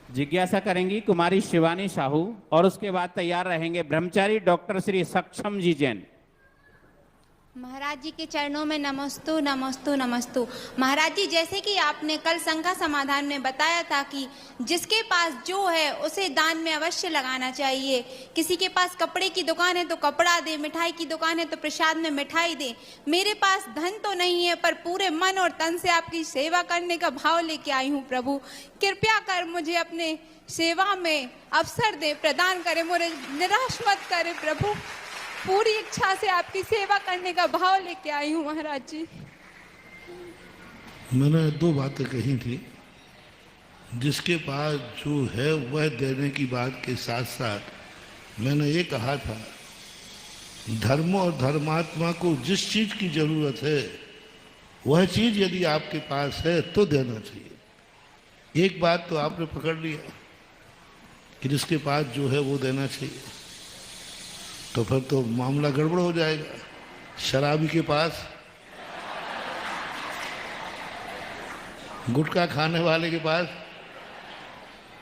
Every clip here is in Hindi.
जिज्ञासा करेंगी कुमारी शिवानी साहू और उसके बाद तैयार रहेंगे ब्रह्मचारी डॉक्टर श्री सक्षम जी जैन। महाराज जी के चरणों में नमस्तु नमस्तु नमस्तु। महाराज जी, जैसे कि आपने कल शंका समाधान में बताया था कि जिसके पास जो है उसे दान में अवश्य लगाना चाहिए। किसी के पास कपड़े की दुकान है तो कपड़ा दे, मिठाई की दुकान है तो प्रसाद में मिठाई दे। मेरे पास धन तो नहीं है पर पूरे मन और तन से आपकी सेवा करने का भाव लेके आई हूँ प्रभु। कृपया कर मुझे अपने सेवा में अवसर दे, प्रदान करे, मुझे निराश मत करे प्रभु। पूरी इच्छा से आपकी सेवा करने का भाव लेके आई हूँ महाराज जी। मैंने दो बातें कही थी। जिसके पास जो है वह देने की बात के साथ साथ मैंने ये कहा था, धर्म और धर्मात्मा को जिस चीज की जरूरत है वह चीज यदि आपके पास है तो देना चाहिए। एक बात तो आपने पकड़ लिया कि जिसके पास जो है वो देना चाहिए, तो फिर तो मामला गड़बड़ हो जाएगा। शराबी के पास, गुटखा खाने वाले के पास,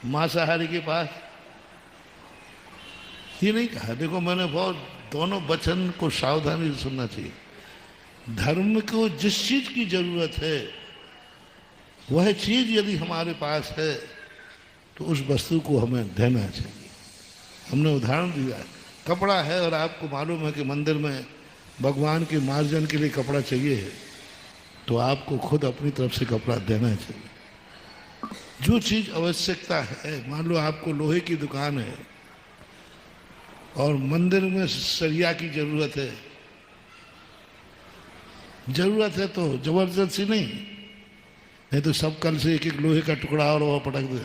मांसाहारी के पास, ये नहीं कहा। देखो, मैंने बहुत दोनों वचन को सावधानी से सुनना चाहिए। धर्म को जिस चीज की जरूरत है वह चीज यदि हमारे पास है तो उस वस्तु को हमें देना चाहिए। हमने उदाहरण दिया, कपड़ा है और आपको मालूम है कि मंदिर में भगवान के मार्जन के लिए कपड़ा चाहिए है, तो आपको खुद अपनी तरफ से कपड़ा देना चाहिए। जो चीज आवश्यकता है, मान लो आपको लोहे की दुकान है और मंदिर में सरिया की जरूरत है, तो जबरदस्ती नहीं तो सब कल से एक एक लोहे का टुकड़ा और वो पटक दे।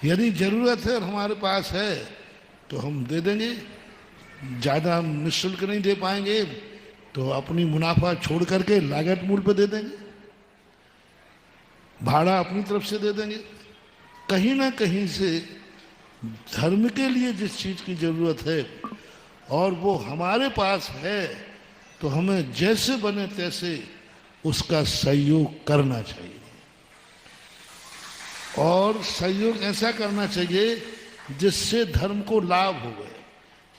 यदि जरूरत है और हमारे पास है तो हम दे देंगे। ज़्यादा हम निःशुल्क नहीं दे पाएंगे तो अपनी मुनाफा छोड़ करके लागत मूल्य पे दे देंगे, भाड़ा अपनी तरफ से दे देंगे। कहीं ना कहीं से धर्म के लिए जिस चीज़ की जरूरत है और वो हमारे पास है तो हमें जैसे बने तैसे उसका सहयोग करना चाहिए। और सहयोग ऐसा करना चाहिए जिससे धर्म को लाभ हो गए।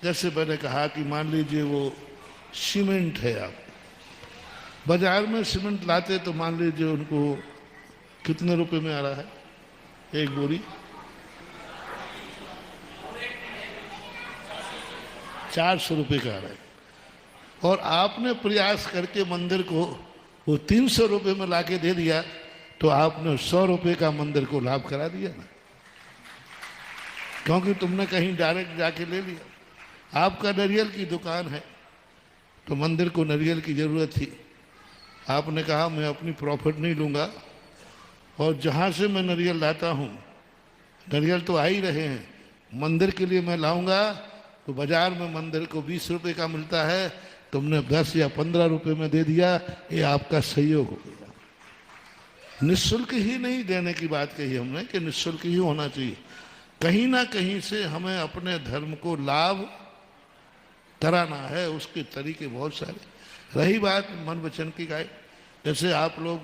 जैसे मैंने कहा कि मान लीजिए वो सीमेंट है, आप बाजार में सीमेंट लाते तो मान लीजिए उनको कितने रुपए में आ रहा है एक बोरी? 400 रुपये का आ रहा है। और आपने प्रयास करके मंदिर को वो 300 रुपये में लाके दे दिया तो आपने 100 रुपये का मंदिर को लाभ करा दिया ना, क्योंकि तुमने कहीं डायरेक्ट जाके ले लिया। आपका नारियल की दुकान है तो मंदिर को नारियल की ज़रूरत थी, आपने कहा मैं अपनी प्रॉफिट नहीं लूँगा और जहाँ से मैं नारियल लाता हूँ, नारियल तो आ ही रहे हैं, मंदिर के लिए मैं लाऊंगा तो बाजार में मंदिर को 20 रुपये का मिलता है, तुमने 10 या 15 रुपये में दे दिया। ये आपका सहयोग हो गया। निःशुल्क ही नहीं देने की बात कही हमने कि निःशुल्क ही होना चाहिए। कहीं ना कहीं से हमें अपने धर्म को लाभ कराना है, उसके तरीके बहुत सारे। रही बात मन वचन की गाय, जैसे आप लोग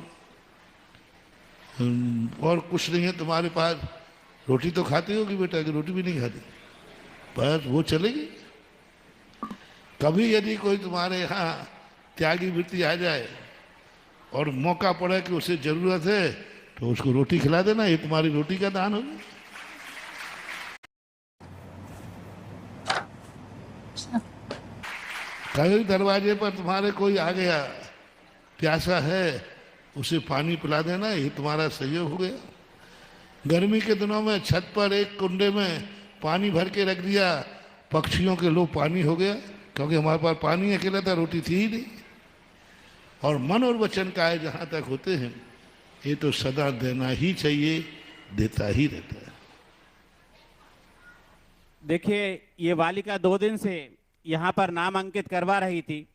और कुछ नहीं है तुम्हारे पास, रोटी तो खाती होगी बेटा कि रोटी भी नहीं खाती, बस वो चलेगी। कभी यदि कोई तुम्हारे यहाँ त्यागी वृत्ति आ जाए और मौका पड़े कि उसे जरूरत है तो उसको रोटी खिला देना, ये तुम्हारी रोटी का दान होगी। कभी दरवाजे पर तुम्हारे कोई आ गया प्यासा है, उसे पानी पिला देना, ये तुम्हारा सहयोग हो गया। गर्मी के दिनों में छत पर एक कुंडे में पानी भर के रख दिया, पक्षियों के लो पानी हो गया, क्योंकि हमारे पास पानी अकेला था, रोटी थी ही नहीं। और मन और वचन का जहाँ तक होते हैं ये तो सदा देना ही चाहिए, देता ही रहता है। देखिए, ये बालिका 2 दिन से यहाँ पर नाम अंकित करवा रही थी।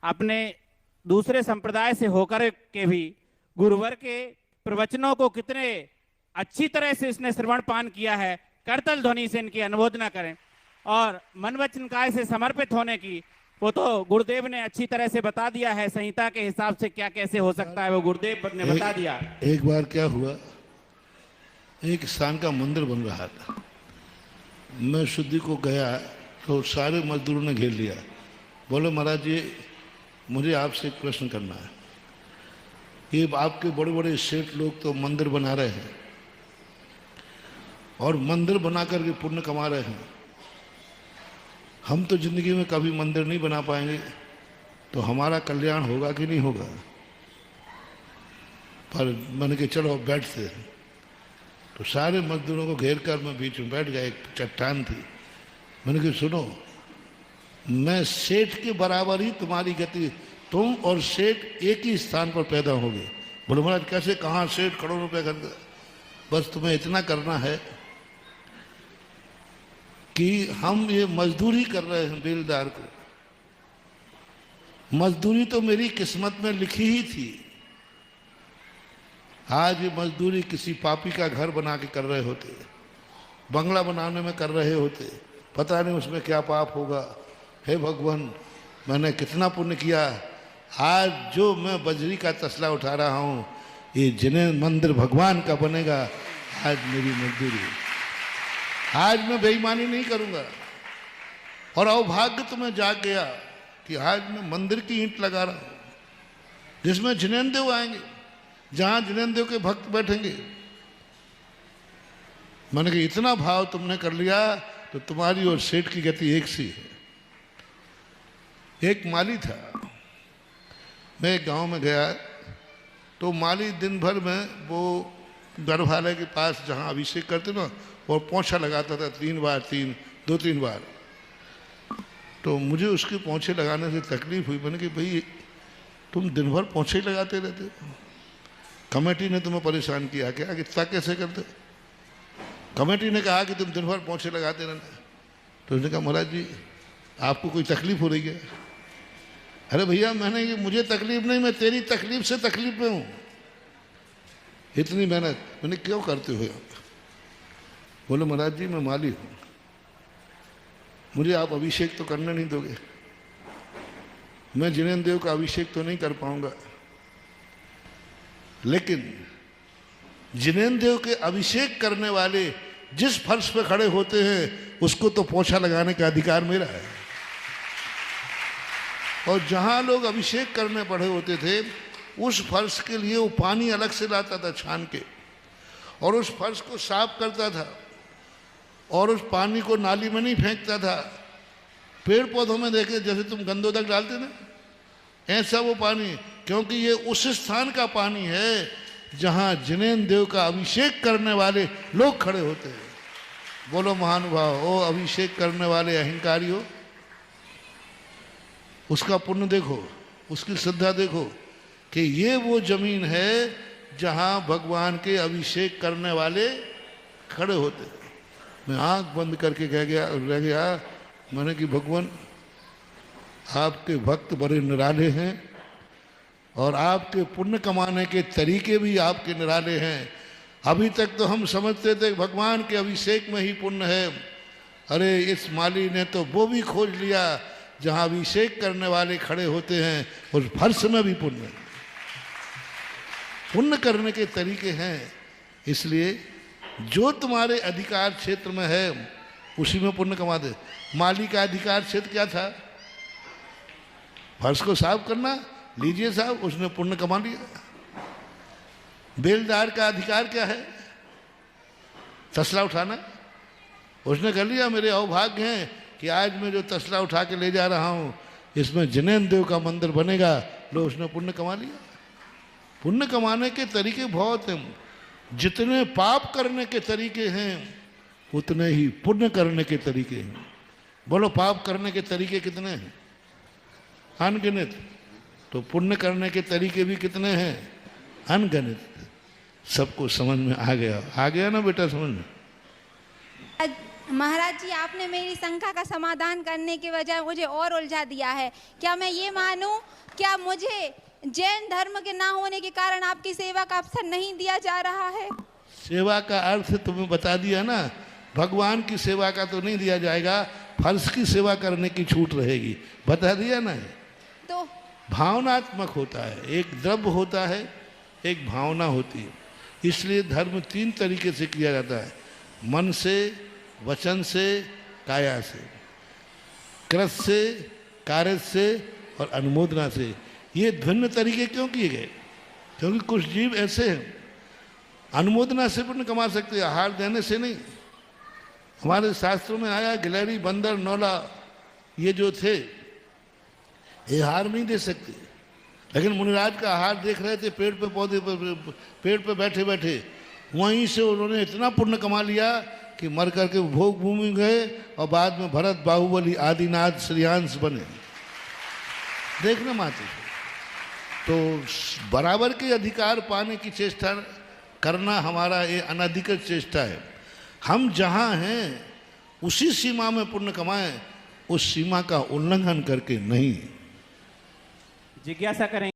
अपने दूसरे संप्रदाय से होकर के भी गुरुवर के प्रवचनों को कितने अच्छी तरह से इसने श्रवण पान किया है। करतल ध्वनि से इनकी अनुमोदना करें। और मन वचन काय से समर्पित होने की वो तो गुरुदेव ने अच्छी तरह से बता दिया है, संहिता के हिसाब से क्या कैसे हो सकता है वो गुरुदेव ने बता दिया। एक बार क्या हुआ, एक स्थान का मंदिर बन रहा था। मैं शुद्धि को गया तो सारे मजदूरों ने घेर लिया। बोले महाराज जी मुझे आपसे एक प्रश्न करना है। ये आपके बड़े बड़े सेठ लोग तो मंदिर बना रहे हैं और मंदिर बना करके पुण्य कमा रहे हैं, हम तो जिंदगी में कभी मंदिर नहीं बना पाएंगे, तो हमारा कल्याण होगा कि नहीं होगा? पर मैंने कहा चलो बैठते हैं। तो सारे मजदूरों को घेर कर मैं बीच में बैठ गया, एक चट्टान थी। मैंने कहा सुनो, मैं सेठ के बराबर ही तुम्हारी गति, तुम और सेठ एक ही स्थान पर पैदा होगे। बोले महाराज कैसे, कहाँ सेठ करोड़ों रुपए खरीदा? बस तुम्हें इतना करना है कि हम ये मजदूरी कर रहे हैं बेलदार को, मजदूरी तो मेरी किस्मत में लिखी ही थी। आज ये मजदूरी किसी पापी का घर बना के कर रहे होते, बंगला बनाने में कर रहे होते, पता नहीं उसमें क्या पाप होगा। हे भगवान, मैंने कितना पुण्य किया। आज जो मैं बजरी का तसला उठा रहा हूँ, ये जिन्हें मंदिर भगवान का बनेगा, आज मेरी मजदूरी। आज मैं बेईमानी नहीं करूँगा। और अवभाग्य तो मैं जाग गया कि आज मैं मंदिर की ईंट लगा रहा हूँ जिसमें जिनेंद्र देव आएंगे, जहाँ जिनेंद्र देव के भक्त बैठेंगे। मैंने कहा इतना भाव तुमने कर लिया तो तुम्हारी और सेठ की गति एक सी है। एक माली था, मैं एक गांव में गया तो माली दिन भर में वो गर्भालय के पास जहाँ अभिषेक करते ना, और पोंछा लगाता था 3 बार, 2-3 बार। तो मुझे उसके पोंछे लगाने से तकलीफ हुई। मैंने कहा भाई तुम दिन भर पोंछे ही लगाते रहते हो, कमेटी ने तुम्हें परेशान किया क्या, इतना कैसे करते? कमेटी ने कहा कि तुम दिन भर पोंछे लगाते रहना। तो उसने कहा महाराज जी आपको कोई तकलीफ हो रही है? अरे भैया मैंने ये, मुझे तकलीफ नहीं, मैं तेरी तकलीफ से तकलीफ में हूँ। इतनी मेहनत मैंने क्यों करते हो? बोले महाराज जी मैं माली हूँ, मुझे आप अभिषेक तो करने नहीं दोगे, मैं जिनेंद्र देव का अभिषेक तो नहीं कर पाऊंगा, लेकिन जिनेंद्र देव के अभिषेक करने वाले जिस फर्श पे खड़े होते हैं उसको तो पोछा लगाने का अधिकार मेरा है। और जहां लोग अभिषेक करने पड़े होते थे उस फर्श के लिए वो पानी अलग से लाता था छान के, और उस फर्श को साफ करता था, और उस पानी को नाली में नहीं फेंकता था। पेड़ पौधों में देखे जैसे तुम गंदोदक डालते ना, ऐसा वो पानी, क्योंकि ये उस स्थान का पानी है जहां जिनेंद्र देव का अभिषेक करने वाले लोग खड़े होते हैं। बोलो महानुभाव, ओ अभिषेक करने वाले अहंकारी हो, उसका पुण्य देखो, उसकी श्रद्धा देखो कि ये वो जमीन है जहां भगवान के अभिषेक करने वाले खड़े होते हैं। मैं आंख बंद करके रह गया। मैंने कि भगवान आपके भक्त बड़े निराले हैं और आपके पुण्य कमाने के तरीके भी आपके निराले हैं। अभी तक तो हम समझते थे भगवान के अभिषेक में ही पुण्य है। अरे इस माली ने तो वो भी खोज लिया जहां अभिषेक करने वाले खड़े होते हैं, उस फर्श में भी पुण्य। पुण्य करने के तरीके हैं, इसलिए जो तुम्हारे अधिकार क्षेत्र में है उसी में पुण्य कमा दे। माली का अधिकार क्षेत्र क्या था? फर्श को साफ करना। लीजिए साहब, उसने पुण्य कमा लिया। बेलदार का अधिकार क्या है? तसला उठाना। उसने कर लिया। मेरे अवभाग्य हैं कि आज मैं जो तसला उठा के ले जा रहा हूं इसमें जिनेंद्र देव का मंदिर बनेगा। लो, उसने पुण्य कमा लिया। पुण्य कमाने के तरीके बहुत हैं। जितने पाप करने के तरीके हैं उतने ही पुण्य करने के तरीके हैं। बोलो पाप करने के तरीके कितने हैं? अनगिनत। तो पुण्य करने के तरीके भी कितने हैं? अनगिनत। सबको समझ में आ गया ना बेटा समझ में? महाराज जी आपने मेरी शंका का समाधान करने के बजाय मुझे और उलझा दिया है। क्या मैं ये मानूं, क्या मुझे जैन धर्म के ना होने के कारण आपकी सेवा का अवसर नहीं दिया जा रहा है? सेवा का अर्थ तुम्हें बता दिया ना। भगवान की सेवा का तो नहीं दिया जाएगा, फर्श की सेवा करने की छूट रहेगी। बता दिया ना। तो भावनात्मक होता है, एक द्रव्य होता है, एक भावना होती है। इसलिए धर्म 3 तरीके से किया जाता है, मन से, वचन से, काया से, कृत से, कार्य से और अनुमोदना से। ये भिन्न तरीके क्यों किए गए? क्योंकि कुछ जीव ऐसे हैं अनुमोदना से पुण्य कमा सकते हैं, आहार देने से नहीं। हमारे शास्त्रों में आया गिलहरी, बंदर, नौला, ये जो थे ये आहार नहीं दे सकते, लेकिन मुनिराज का आहार देख रहे थे पेड़ पे, पौधे पर, पेड़ पे बैठे बैठे, वहीं से उन्होंने इतना पुण्य कमा लिया कि मर करके भोग भूमि गए और बाद में भरत, बाहुबली, आदिनाथ, श्रेयांश बने। देखना माते तो बराबर के अधिकार पाने की चेष्टा करना हमारा ये अनधिकृत चेष्टा है। हम जहाँ हैं उसी सीमा में पुण्य कमाएं, उस सीमा का उल्लंघन करके नहीं। जिज्ञासा करें।